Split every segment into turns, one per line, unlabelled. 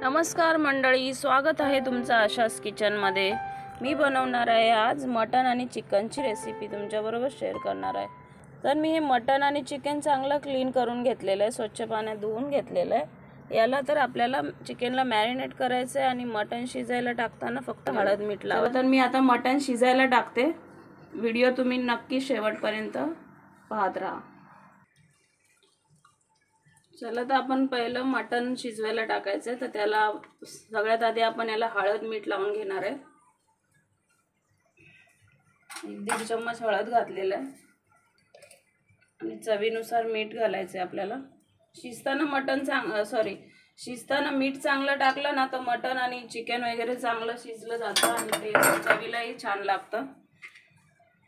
नमस्कार मंडळी, स्वागत आहे तुमचं आशास किचनमध्ये। मी बनवणार आहे आज मटन आणि चिकनची रेसिपी तुमच्याबरोबर शेअर करणार आहे। तर मी हे मटन आणि चिकन चांगलं क्लीन करून घेतलेलं आहे, स्वच्छ पाण्यात धुवून घेतलेलं आहे। याला तर आपल्याला चिकनला मॅरिनेट करायचं आहे आणि मटन शिजायला टाकताना फक्त हळद मीठ लावा। तर मी आता मटन शिजायला टाकते। व्हिडिओ तुम्ही नक्की शेवटपर्यंत पाहत राहा। चला तर आपण पहिलं मटन शिजवायला टाकायचं, तर त्याला सगळ्यात आधी आपण याला हळद मीठ लावून घेणार आहे। 1.5 चम्मच हळद घातलेला आहे आणि चवीनुसार मीठ घालायचं आहे आपल्याला। शिजताना मीठ चांगलं टाकलं ना तर मटन आणि चिकन वगैरे चांगलं शिजलं जातं आणि ते चवीलाही छान लागतं।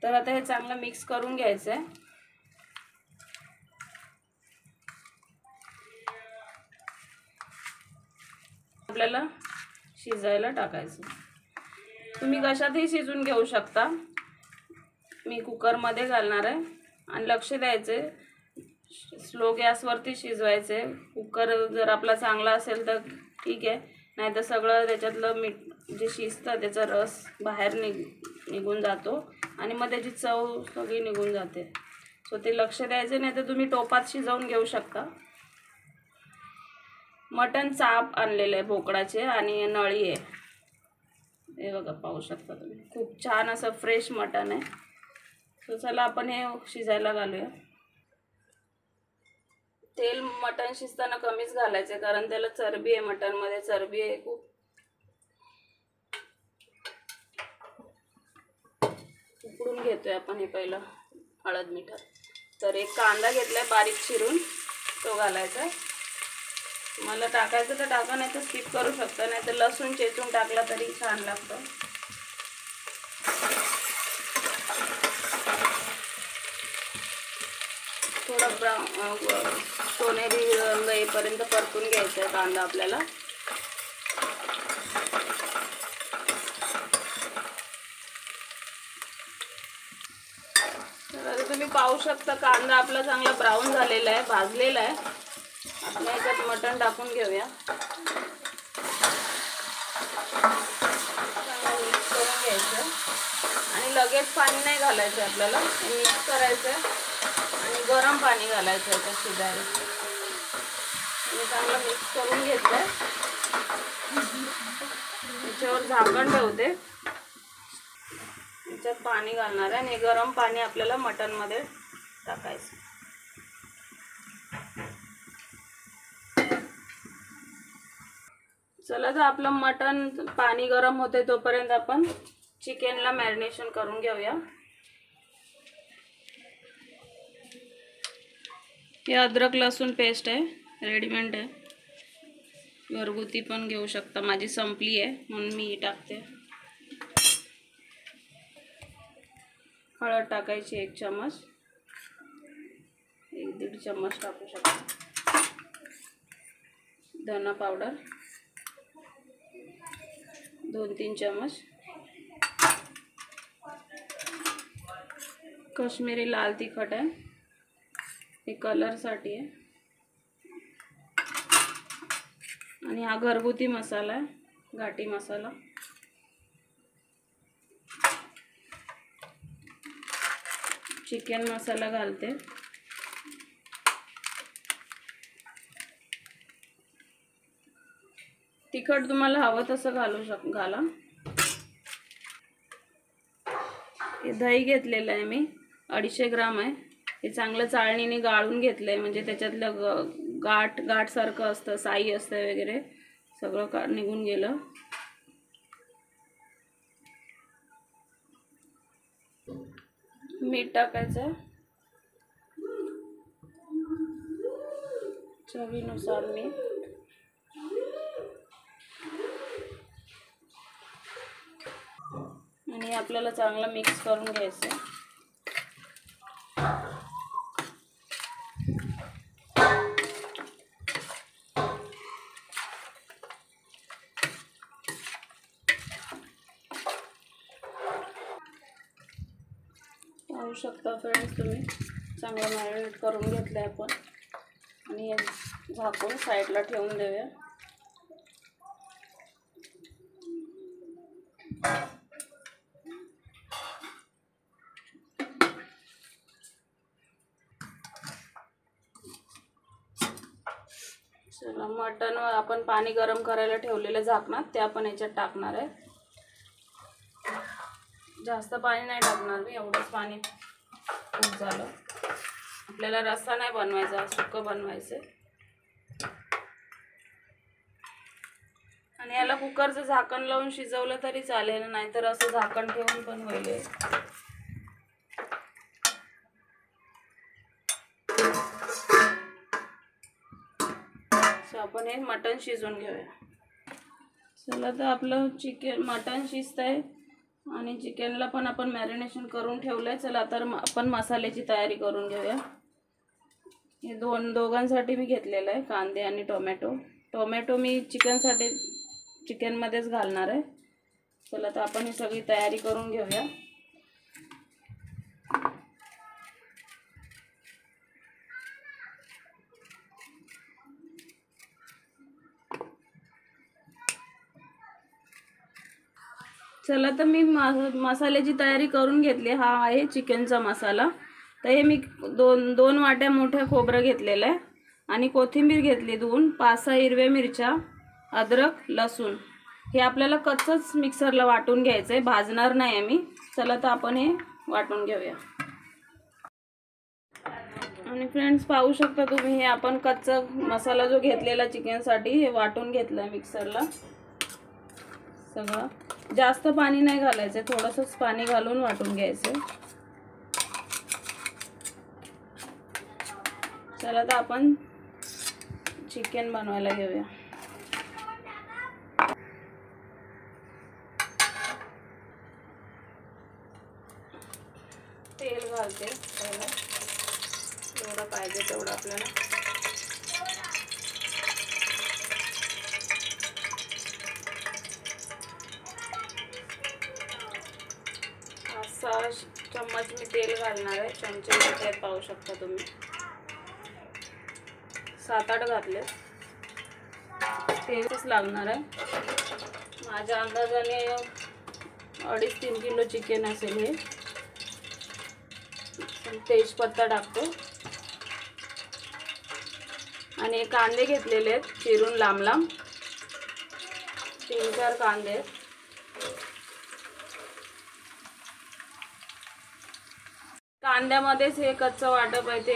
तर आता हे चांगलं मिक्स करून घ्यायचं आहे। आपल्याला शिजायला टाकायचं। तुम्ही कशातही शिजून घेऊ शकता, मी कुकर मध्ये घालणार आहे आणि लक्ष द्यायचे स्लो गॅसवरती शिजवायचे। कुकर जर आपला चांगला असेल तर ठीक आहे, नाहीतर सगळं त्याच्यातलं मीठ जे शिजतं त्याचा रस बाहेर निघून जातो आणि मग त्याची चव सगळी निघून जाते। सो ते लक्ष द्यायचे, नाही तर तुम्ही टोपात शिजवून घेऊ शकता। मटन चाप आणलेले आहे बोकडाचे आणि नळी आहे, हे बघा पाहू शकता तुम्ही। खूप छान असं फ्रेश मटन आहे। तर चला आपण हे शिजायला घालूया। तेल मटन शिजताना कमीच घालायचे, कारण त्याला चरबी आहे, मटन मध्ये चरबी आहे खूप। उकडून घेतोय आपण हे पहिलं हळद मिठात। तर एक कांदा घेतलाय बारीक चिरून, तो घालायचा। मला टाकायचं तर टाका, नाही तर स्किप करू शकता, नाही तर लसूण चेचून टाकला तरी छान लागतं। थोडा सोनेरी रंग येईपर्यंत परतून घ्यायचा आहे कांदा आपल्याला। तर आता तुम्ही पाहू शकता कांदा आपला चांगला ब्राऊन झालेला आहे, भाजलेला आहे। आपण याच्यात मटण टाकून घेऊया, चांगलं मिक्स करून घ्यायचं आणि लगेच पाणी नाही घालायचं आपल्याला, मिक्स करायचं आणि गरम पाणी घालायचं आहे त्या शिजायला। मी चांगलं मिक्स करून घेतलंय, त्याच्यावर झाकण ठेवते, त्याच्यात पाणी घालणार आहे आणि गरम पाणी आपल्याला मटण मध्ये टाकायचं। चला तर आपलं मटण पाणी गरम होते तोपर्यंत आपण चिकनला मॅरिनेशन करून घेऊया। हे अद्रक लसूण पेस्ट आहे, रेडीमेड आहे, घरगुती पण घेऊ शकता। माझी संपली आहे म्हणून मी टाकते। हळद टाकायची 1 चम्मच, 1-1.5 चम्मच टाकू शकता। धना पावडर 2-3 चम्मच, काश्मीरी लाल तिखट आहे, हे कलर साठी आहे, आणि हा घरगुती मसाला आहे, घाटी मसाला। चिकन मसाला घालते, तिखट तुम्हाला हवं तसं घाला। हे दही घेतलेलं आहे मी, 250 ग्राम आहे। हे चांगलं चाळणीने गाळून घेतलंय, म्हणजे त्याच्यातलं गाठ सारखं असतं, साई असतं वगैरे सगळं निघून गेलं। मीठ टाकायचं चवीनुसार मीठ, आणि आपल्याला चांगलं मिक्स करून घ्यायचं। पाहू शकता फ्रेंड्स तुम्ही, चांगलं मॅरिनेट करून घेतलंय आपण आणि झाकून साईडला ठेवून देऊया। चला, मटण आपण पाणी गरम करायला ठेवलेलं झाकणात ते आपण याच्यात टाकणार आहे. जास्त पाणी नाही टाकणार मी, एवढंच पाणी खूप झालं. आपल्याला रस्सा नाही बनवायचा, सुक्कं बनवायचं. आणि याला कुकरचं झाकण लावून शिजवलं तरी चालेल, नाहीतर असं झाकण ठेवून पण होईल. आपण हे मटण शिजवून घेऊया. चला, तर आपलं मटण शिजतंय आणि चिकनला पण आपण मॅरिनेशन करून ठेवलंय. चला, तर आपण मसाल्याची तयारी करून घेऊया. हे दोघांसाठी मी घेतलेलं आहे कांदे आणि टोमॅटो मी चिकनमध्येच घालणार आहे. चला, तर आपण ही सगळी तयारी करून घेऊया. चला, तर मी मसाल्याची तयारी करून घेतली. हा आहे चिकनचा मसाला. तर हे मी दोन वाट्या मोठ्या खोबरं घेतलेलं आहे आणि कोथिंबीर घेतली 2, 5-6 हिरव्या मिरच्या, अद्रक, लसूण. हे आपल्याला कच्चंच मिक्सरला वाटून घ्यायचं आहे, भाजणार नाही आहे मी. चला, तर आपण हे वाटून घेऊया. आणि फ्रेंड्स, पाहू शकता तुम्ही, हे आपण कच्चा मसाला जो घेतलेला चिकनसाठी हे वाटून घेतला आहे मिक्सरला सगळं. जास्त पाणी नाही घालायचं, थोडंसंच पाणी घालून वाटून घ्यायचं. चला, तर आपण चिकन बनवायला घेऊया. तेल घालते पहिला, जेवढं पाहिजे तेवढं आपल्याला. चम्मच मी तेल घालणार आहे. चमचे पाहू शकता तुम्ही, 7-8 घातले. तेलच लागणार आहे. माझ्या अंदाजाने 2.5-3 किलो चिकन असेल हे. तेजपत्ता टाकतो आणि कांदे घेतलेले आहेत चिरून लांब लांब, 3-4 कांदे आहेत. कांद्यामध्येच हे कच्चं वाटप आहे ते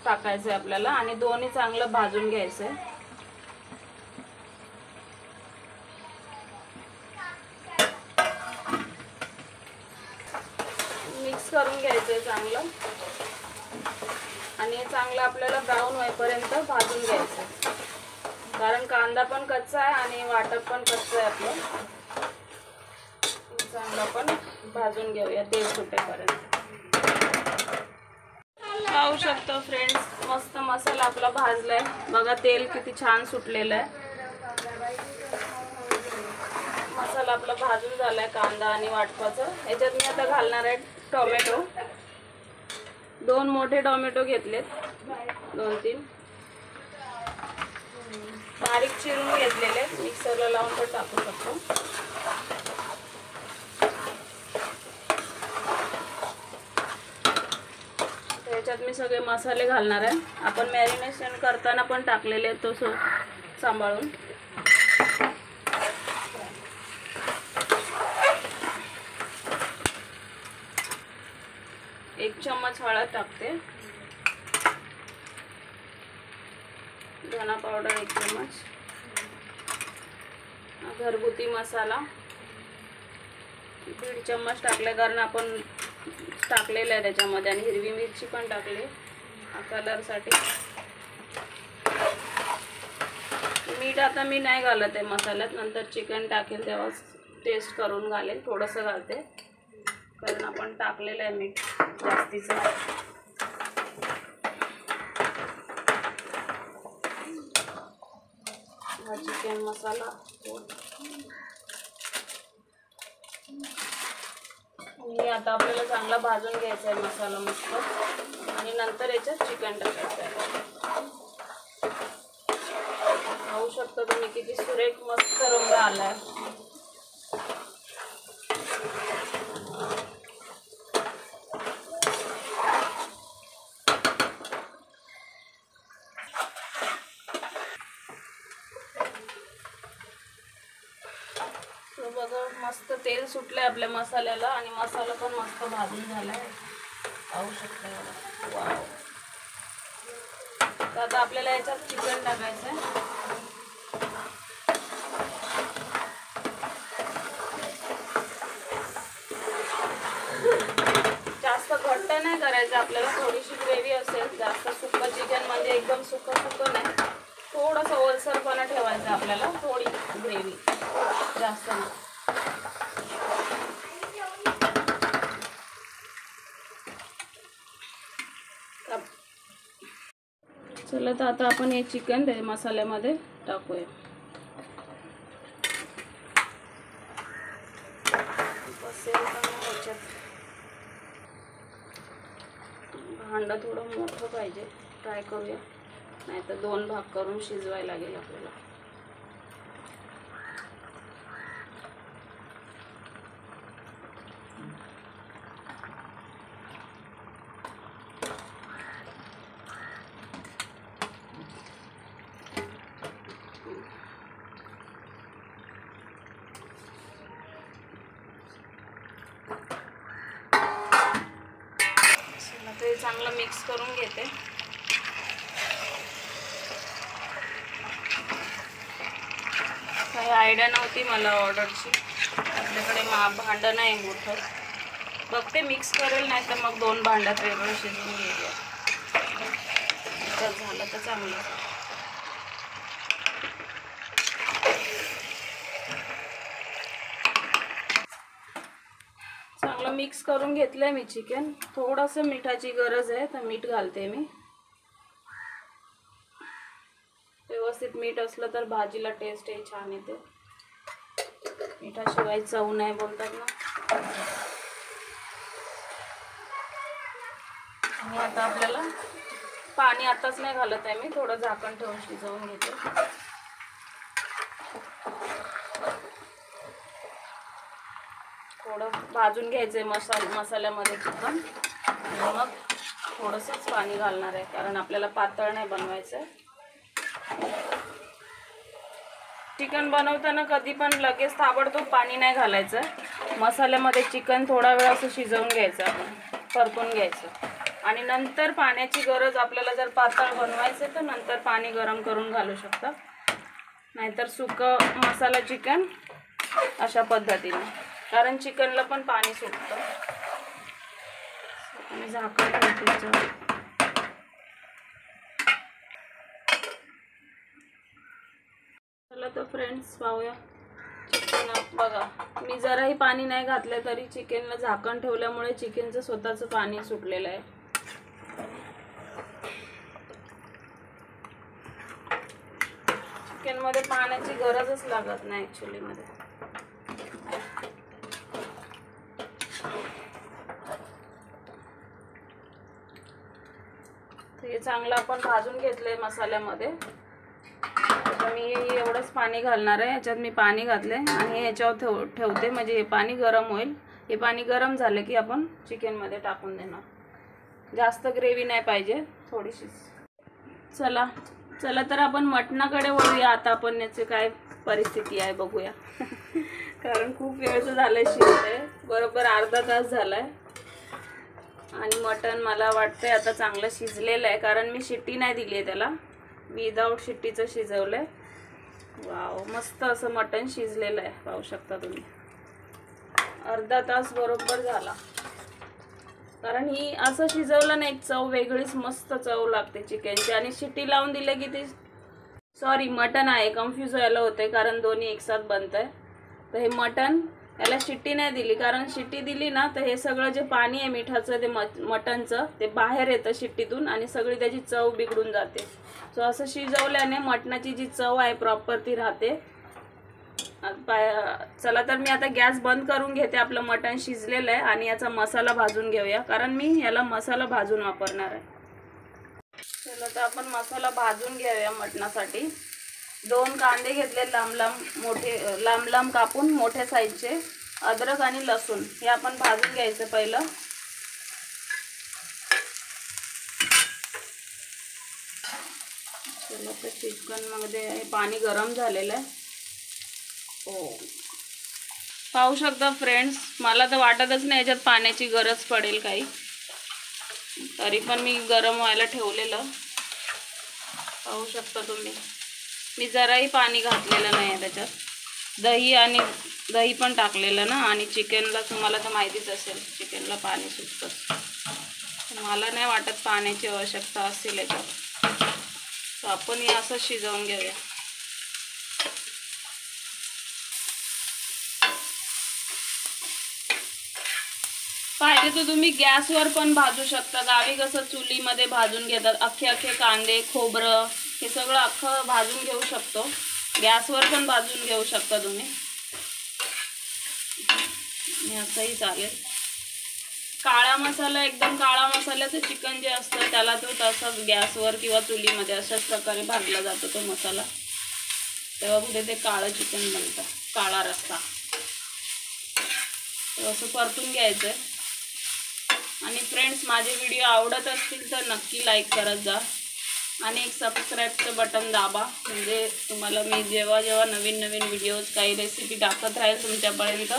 टाकायचं आहे आपल्याला आणि दोन्ही चांगलं भाजून घ्यायचं आहे. मिक्स करून घ्यायचं आहे चांगलं आणि चांगलं आपल्याला ब्राऊन होईपर्यंत भाजून घ्यायचं, कारण कांदा पण कच्चा आहे आणि वाटप पण कच्चं आहे आपलं. चांगलं आपण भाजून घेऊया तेल सुटेपर्यंत. पाहू शकतो फ्रेंड्स, मस्त मसाला आपला भाजलाय बघा. तेल किती छान सुटलेलं आहे. मसाला आपला भाजून झालाय कांदा आणि वाटपाचं. याच्यात मी आता घालणार आहे टोमॅटो. 2 मोठे टोमॅटो घेतलेत, 2-3 बारीक चिरून घेतलेले, मिक्सरला लावून पण टाकू शकतो. त्याच्यात मी सगळे मसाले घालणार आहे. आपण मॅरिनेशन करताना पण टाकलेले तो सांभाळून. 1 चम्मच हळद टाकते, धना पावडर 1 चम्मच, घरगुती मसाला 1.5 चम्मच टाकले, कारण आपण टाकलेलं आहे त्याच्यामध्ये, आणि हिरवी मिरची पण टाकली कलरसाठी. मीठ आता मी नाही घालत आहे मसाल्यात, नंतर चिकन टाकेल तेव्हा टेस्ट करून घालेल. थोडंसं घालते कारण आपण टाकलेलं आहे मीठ जास्तीचं. हा चिकन मसाला आणि आता आपल्याला चांगला भाजून घ्यायचा आहे मसाला मस्त, आणि नंतर याच्यात चिकन टाकायचं आहे. पाहू शकता तुम्ही किती सुरेख मस्त रंग आलाय. मस्त तेल सुटलंय आपल्या मसाल्याला आणि मसाला पण मस्त भाजून झालाय, पाहू शकता. वाव. तर आता आपल्याला याच्यात चिकन टाकायचं आहे. जास्त घट्ट नाही करायचं आपल्याला, थोडीशी ग्रेव्ही असेल. जास्त सुकं चिकन म्हणजे एकदम सुकं नाही, थोडंसं ओलसरपणा ठेवायचं आपल्याला, थोडी ग्रेव्ही, जास्त नाही. चला तर आता आपण हे चिकन त्या मसाल्यामध्ये टाकूया. भांडं थोडं मोठं पाहिजे, ट्राय करूया, नाही तर 2 भाग करून शिजवायला लागेल आपल्याला. ते चांगलं मिक्स करून घेते. काही आयडिया नव्हती मला ऑर्डरची, आपल्याकडे भांडं नाही मोठं. बघते मिक्स करेल, नाही तर मग 2 भांड्यात वेगळं शिजवून घेऊया. तर झालं तर चांगलं. चांगलं मिक्स करून घेतलंय मी चिकन. थोडंसं मिठाची गरज आहे, तर मीठ घालते मी. व्यवस्थित मीठ असलं तर भाजीला टेस्टही छान येते. मिठाशिवाय चव नाही बोलतात ना. आणि आता आपल्याला पाणी आताच नाही घालत आहे मी, थोडं झाकण ठेवून शिजवून घेते. थोडं भाजून घ्यायचंय मसाल्यामध्ये चिकन, आणि मग थोडंसंच पाणी घालणार आहे, कारण आपल्याला पातळ नाही बनवायचं. चिकन बनवताना कधी पण लगेच ताबडतोब पाणी नाही घालायचं. मसाल्यामध्ये चिकन थोडा वेळ असं शिजवून घ्यायचं, आपण परतून घ्यायचं, आणि नंतर पाण्याची गरज आपल्याला जर पातळ बनवायचं तर नंतर पाणी गरम करून घालू शकता, नाहीतर सुकं मसाला चिकन अशा पद्धतीने, कारण चिकनला पण पाणी सुटतं. आणि झाकण ठेवते. चला तर फ्रेंड्स पाहूया चिकन. बघा, मी जराही पाणी नाही घातलं तरी चिकनला झाकण ठेवल्यामुळे चिकनचं स्वतःचं पाणी सुटलेलं आहे. चिकनमध्ये पाण्याची गरजच लागत नाही ॲक्च्युली मध्ये. हे चांगलं आपण भाजून घेतलंय मसाल्यामध्ये. आता मी एवढंच पाणी घालणार आहे. याच्यात मी पाणी घातले आणि याच्यावर ठेवते, म्हणजे हे पाणी गरम होईल. हे पाणी गरम झालं की आपण चिकनमध्ये टाकून देणार. जास्त ग्रेव्ही नाही पाहिजे, थोडीशी. चला तर आपण मटणाकडे वळूया. आता आपण याची काय परिस्थिती आहे बघूया. कारण खूप वेळचं झालंय शिजतंय, बरोबर अर्धा तास झालाय. आणि मटण मला वाटतंय आता चांगलं शिजलेलं आहे, कारण मी शिट्टी नाही दिली आहे त्याला, विदाऊट शिट्टीचं शिजवलंय. वाव, मस्त असं मटण शिजलेलं आहे, पाहू शकता तुम्ही. अर्धा तास बरोबर झाला. कारण ही असं शिजवलं नाही, चव वेगळीच मस्त चव लागते चिकनची. आणि शिट्टी लावून दिले की ती, सॉरी मटण आहे, कन्फ्यूज व्हायला होते, कारण दोन्ही एकसाथ बनतंय. तर हे मटण, याला शिट्टी नाही दिली, कारण शिट्टी दिली ना तर हे सगळं जे पाणी आहे मिठाचं ते मटणचं ते बाहेर येतं शिट्टीतून, आणि सगळी त्याची चव बिघडून जाते. सो असं शिजवल्याने मटणाची जी चव आहे प्रॉपर ती राहते. चला तर मी आता गॅस बंद करून घेते. आपलं मटण शिजलेलं आहे आणि याचा मसाला भाजून घेऊया, कारण मी याला मसाला भाजून वापरणार आहे. चला तर आपण मसाला भाजून घेऊया मटणासाठी. 2 कांदे घेतले लांब लांब कापून, मोठ्या साईजचे. अद्रक आणि लसूण हे आपण भाजून घ्यायचं पहिलं. चला तर चिकन मध्ये हे पाणी गरम झालेलं आहे. हो, पाहू शकता फ्रेंड्स, मला तर वाटतच नाही याच्यात पाण्याची गरज पडेल काही, तरी पण मी गरम व्हायला ठेवलेलं. पाहू शकता तुम्ही, मी जराही पाणी घातलेलं नाही आहे त्याच्यात. दही पण टाकलेलं ना, आणि चिकनला तुम्हाला तर माहितीच असेल चिकनला पाणी सुटतं. मला नाही वाटत पाण्याची आवश्यकता असेल याच्यात. तर आपण हे असं शिजवून घेऊया. पाहिजे तर तुम्ही गॅसवर पण भाजू शकता. गावी कसं चुलीमध्ये भाजून घेतात, अख्खे कांदे खोबरं हे सगळं अख्खं भाजून घेऊ शकतो. गॅसवर पण भाजून घेऊ शकता तुम्ही, असंही चालेल. काळा मसाला, एकदम काळा मसाल्याचं चिकन जे असतं त्याला तो तसाच गॅसवर किंवा चुलीमध्ये अशाच प्रकारे भाजला जातो तो मसाला, तेव्हा कुठे ते काळं चिकन बनतं, काळा रस्सा. असं परतून घ्यायचं. आणि फ्रेंड्स, माझे व्हिडिओ आवडत असतील तर नक्की लाईक करत जा आणि एक सबस्क्राईबचं बटन दाबा, म्हणजे तुम्हाला मी जेव्हा नवीन व्हिडिओज काही रेसिपी टाकत राहील तुमच्यापर्यंत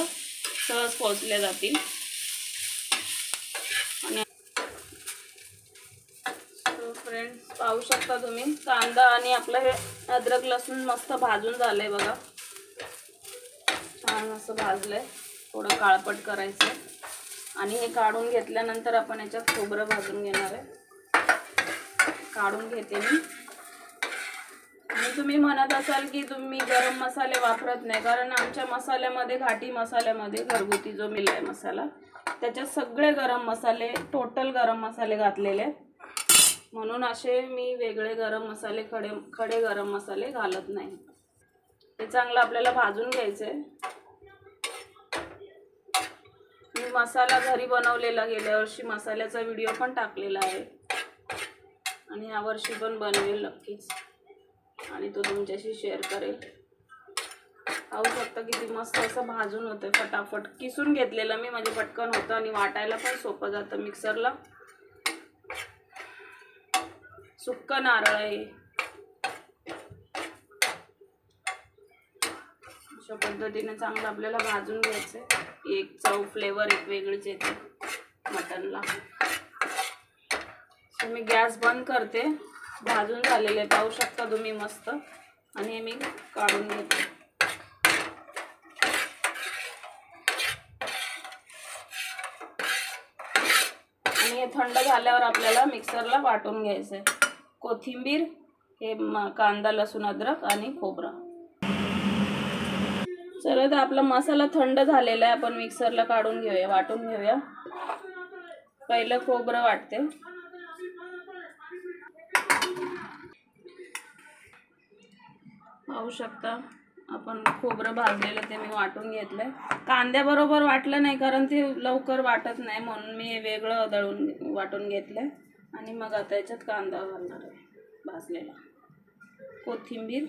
सहज पोहोचल्या जातील. आणि फ्रेंड्स, पाहू शकता तुम्ही कांदा आणि आपलं हे अद्रक लसूण मस्त भाजून झालंय बघा. छान असं भाजलंय. थोडं काळपट करायचं आणि हे काढून घेतल्यानंतर आपण याच्यात खोबरं भाजून घेणार आहे. काढून घेते मी. आणि तुम्ही म्हणत असाल की तुम्ही गरम मसाले वापरत नाही, कारण आमच्या मसाल्यामध्ये, घाटी मसाल्यामध्ये, घरगुती जो मिळाला मसाला, त्याच्यात सगळे गरम मसाले, टोटल गरम मसाले घातलेले, म्हणून असे मी वेगळे गरम मसाले, खडे गरम मसाले घालत नाही. हे चांगलं आपल्याला भाजून घ्यायचंय. मी मसाला घरी बनवलेला गेल्या वर्षी मसाल्याचा व्हिडिओ पण टाकलेला आहे, आणि यावर्षी पण बनवेल नक्कीच, आणि तो तुमच्याशी शेअर करेल. पाहू शकता किती मस्त असं भाजून होतं. फटाफट किसून घेतलेलं मी, म्हणजे पटकन होतं आणि वाटायला पण सोपं जातं मिक्सरला. सुक्क नारळ आहे. अशा पद्धतीने चांगलं आपल्याला भाजून घ्यायचं. एक चव, फ्लेवर एक वेगळीच येते मटनला. मी गॅस बंद करते. भाजून झालेले पाहू शकता तुम्ही मस्त, आणि हे मी काढून घेते. आणि हे थंड झाल्यावर आपल्याला मिक्सरला वाटून घ्यायचंय. कोथिंबीर, हे कांदा लसूण अद्रक आणि खोबरं. चला, तर आपला मसाला थंड झालेला आहे. आपण मिक्सरला काढून घेऊया, वाटून घेऊया. पहिलं खोबरं वाटते. पाहू शकता आपण खोबरं भाजलेलं ते मी वाटून घेतलंय. कांद्याबरोबर वाटलं नाही, कारण ते लवकर वाटत नाही, म्हणून मी हे वेगळं वाटून घेतलंय. आणि मग आता याच्यात कांदा घालणार आहे भाजलेला, कोथिंबीर,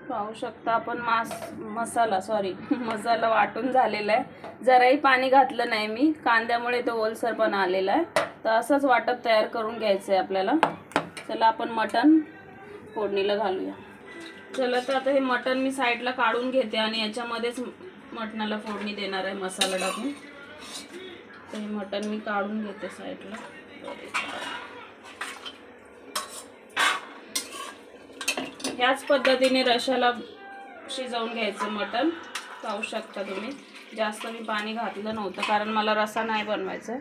पाहू शकता आपण मसाला वाटून झालेला आहे. जराही पाणी घातलं नाही मी, कांद्यामुळे तो ओलसरपणा आलेला आहे. तर असंच वाटप तयार करून घ्यायचं आहे आपल्याला. चला, आपण मटण फोडणीला घालूया. चला, तर आता हे मटण मी साईडला काढून घेते आणि याच्यामध्येच मटणाला फोडणी देणार आहे मसाला टाकून. तर हे मटण मी काढून घेते साईडला. ह्याच पद्धतीने रशाला शिजवून घ्यायचं मटण. पाहू शकता तुम्ही, जास्त मी पाणी घातलं नव्हतं, कारण मला रसा नाही बनवायचा.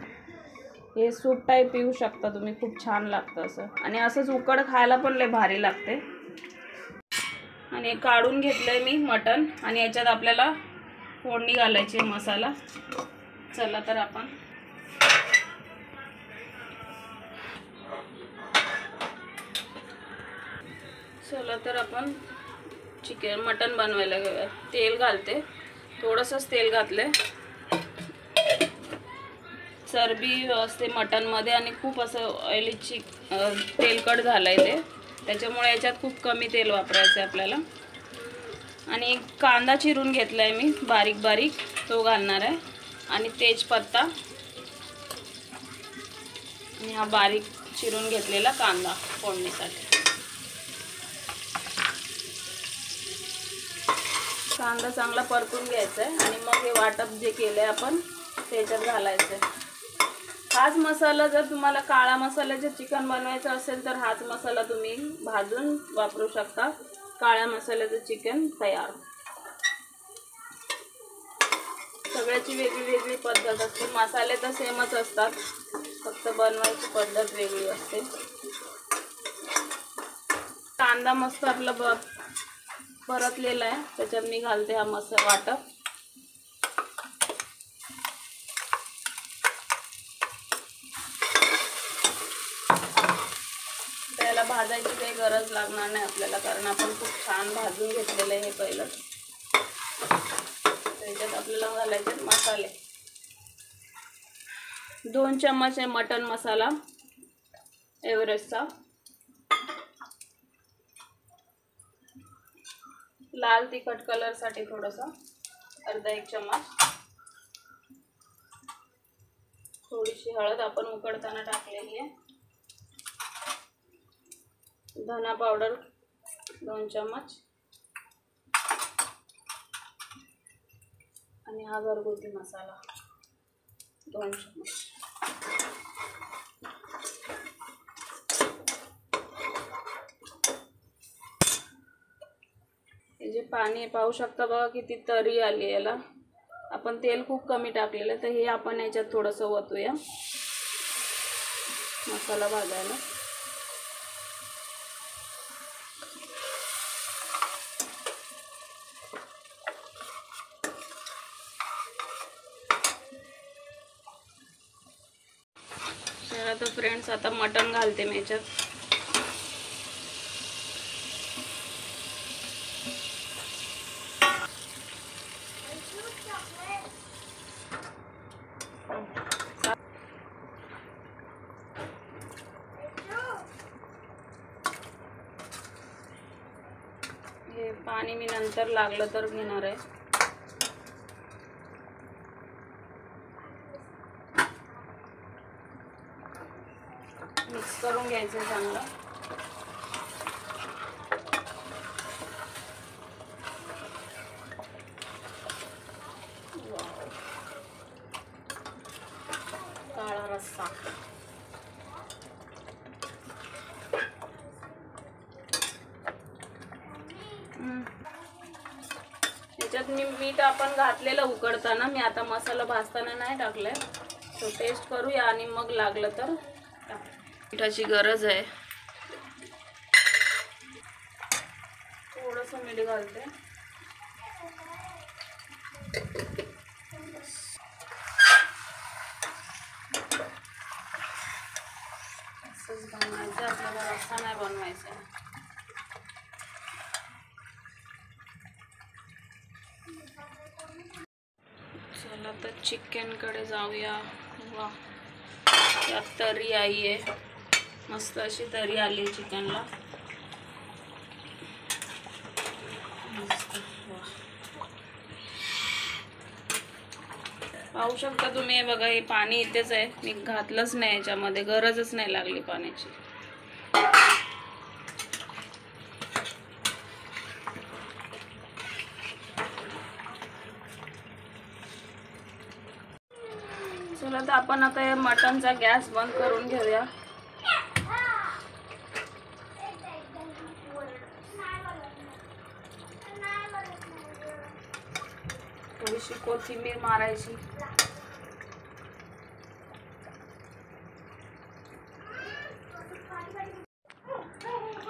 हे सूप टाईप पिऊ शकता तुम्ही, खूप छान लागतं असं. आणि असंच उकड खायला पण लय भारी लागते. आणि काढून घेतलंय मी मटण, आणि याच्यात आपल्याला फोडणी घालायची मसाला. चला, तर आपण मटण बनवायला घेऊया. तेल घालते, थोडंसंच तेल घातलंय. चरबी असते मटणमध्ये आणि खूप असं ऑइली तेलकट झालंय ते, त्याच्यामुळे याच्यात खूप कमी तेल वापरायचं आहे आपल्याला. आणि कांदा चिरून घेतलाय मी बारीक बारीक, तो घालणार आहे. आणि तेजपत्ता, आणि हा बारीक चिरून घेतलेला कांदा फोडणीसाठी. कांदा चांगला परतून घ्यायचा आहे आणि मग हे वाटप जे केलं आहे आपण त्याच्यात घालायचं आहे. हाच मसाला जर तुम्हाला काळा मसाल्याचे चिकन बनवायचं असेल तर हाच मसाला तुम्ही भाजून वापरू शकता. काळ्या मसाल्याचं चिकन तयार. सगळ्याची वेगळी वेगळी पद्धत असते. मसाले तर सेमच असतात, फक्त बनवायची पद्धत वेगळी असते. कांदा मस्त आपला परतलेला आहे, त्याच्यात मी घालते हा मसाला वाटप. त्याला भाजायची काही गरज लागणार नाही आपल्याला, कारण आपण खूप छान भाजून घेतलेलं आहे हे पहिलं. त्याच्यात आपल्याला घालायचे मसाले. 2 चम्मच आहे मटन मसाला एव्हरेस्टचा. लाल तिखट कलरसाठी थोडंसं अर्धा 1 चम्मच. थोडीशी हळद आपण उकडताना टाकलेली आहे. धना पावडर 2 चम्मच आणि हा घरगुती मसाला 2 चम्मच. हे जे पाणी पाहू शकता बघा किती तरी आली याला. आपण तेल खूप कमी टाकलेलं, तर हे आपण याच्यात थोडंसं ओतूया मसाला भाजायला. चला तर फ्रेंड्स, आता मटण घालते मी याच्यात. हे पाणी मी नंतर लागलं तर घेणार आहे. मिक्स करून घ्यायचं चांगलं. काळा रस्सा. याच्यात मी मीठ आपण घातलेलं उकडताना, मी आता मसाला भाजताना नाही टाकलाय. तो टेस्ट करूया आणि मग लागलं तर मिठाची गरज आहे. थोडंसं मीठ घालते. असंच बनवायचं आपल्याला, रस्सा नाही बनवायचा. चला तर चिकनकडे जाऊया. वा, यात तरी आई आहे, मस्त अशी तरी आली चिकनला. पाहू शकता तुम्ही. हे बघा, हे पाणी इथेच आहे, मी घातलंच नाही याच्यामध्ये, गरजच नाही लागली पाण्याची. चला तर आपण आता हे मटनचा गॅस बंद करून घेऊया. थोडीशी कोथिंबीर मारायची.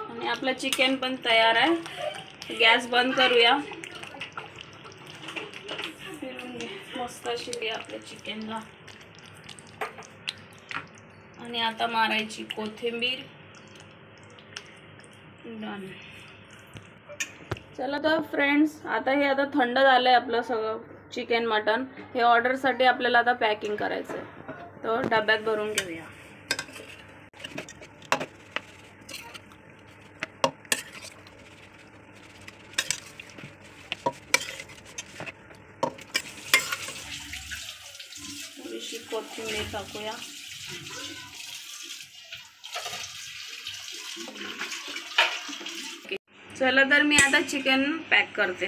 आणि आपलं चिकन पण तयार आहे. गॅस बंद करूया. मस्त अशी आपल्या चिकनला. आणि आता मारायची कोथिंबीर. डन. चला तर फ्रेंड्स, आता हे थंड झालंय आपलं सगळं चिकन मटन. हे ऑर्डरसाठी आपल्याला आता पॅकिंग करायचं आहे, तर डब्यात भरून घेऊया. थोडीशी कोथिंबीर टाकूया. चला तर मी आता चिकन पॅक करते.